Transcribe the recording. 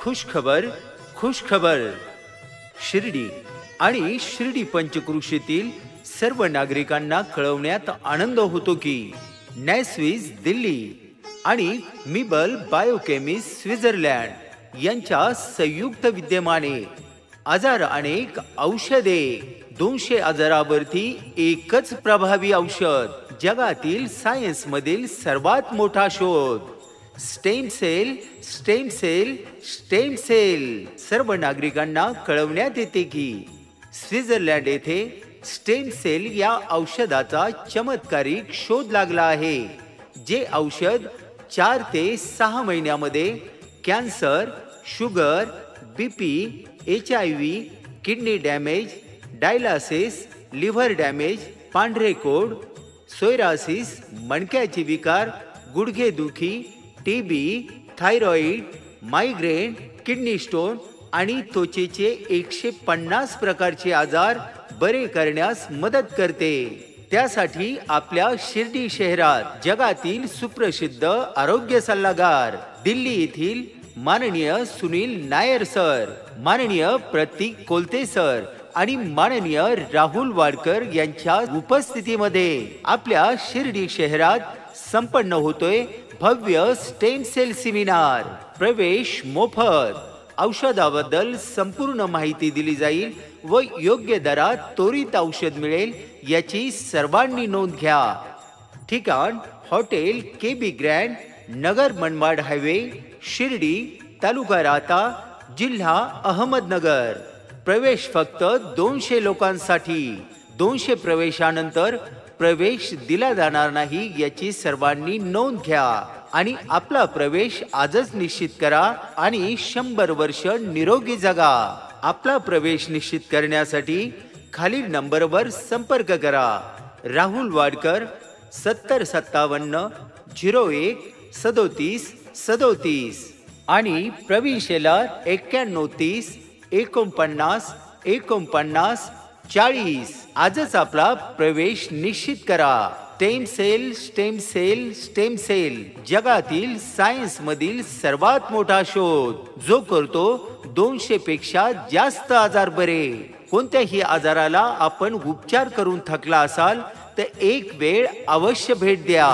खुशखबर खुशखबर शिर्डी आणि शिर्डी पंचक्रोशीतील सर्व नागरिकांना कळवण्यात आनंद होतो की नॅस्विस दिल्ली आणि मिबल बायोकेमिस्ट स्वित्झर्लंड यांच्या संयुक्त विद्यमाने आजार अनेक औषधे 200 आजारावरती एकच प्रभावी औषध जगातील सायन्स मधील सर्वात मोठा शोध stem cell stem cell stem cell सर्व नागरिकांना कळवण्यात येते की स्वित्झर्लंड येथे स्टेम सेल या औषधाचा चमत्कारिक शोध लागला आहे जे औषध 4 ते 6 महिन्यामध्ये cancer sugar BP HIV kidney damage dialysis liver damage पांढरे कोड सोयरासिस मणक्याचे विकार गुडघेदुखी TB thyroid migraine kidney stone आणि त्वचेचे 150 प्रकारचे आजार बरे करण्यास मदत करते। त्यासाठी आपल्या शिर्डी शहरात जगातील सुप्रसिद्ध आरोग्य सल्लागार दिल्ली येथील माननीय सुनील नायर सर, माननीय प्रतीक कोलते सर आणि माननीय राहुल वाडकर यांच्या उपस्थितीमध्ये आपल्या शिर्डी शहरात संपन्न होतोय भव्य स्टेम सेल सेमिनार। प्रवेश मोफत। औषधाबद्दल संपूर्ण माहिती दिली जाईल व योग्य दरात त्वरित औषध मिळेल याची सर्वांनी नोंद घ्या। ठिकाण hotel KB grand Nagar Manmad highway Shirdi तालुका राहता जिल्हा अहमदनगर। प्रवेश फक्त 200 लोकांसाठी। 200 प्रवेशानंतर प्रवेश दिला जाणार नाही याची सर्वांनी नोंद घ्या आणि आपला प्रवेश आजच निश्चित करा आणि 100 वर्ष निरोगी जगा। आपला प्रवेश निश्चित करण्यासाठी खालील नंबरवर संपर्क करा। राहुल वाडकर 7057 01 37 37 आणि प्रवीण शेलार 9130 49 49 40। आजच आपला प्रवेश निश्चित करा। Stem cell stem cell stem cell जगातील सायन्स मधील सर्वात मोठा शोध जो करतो 200 पेक्षा जास्त आजार बरे। कोणत्याही आजाराला आपण उपचार करून थकला असाल तर एक वेळ अवश्य भेट द्या।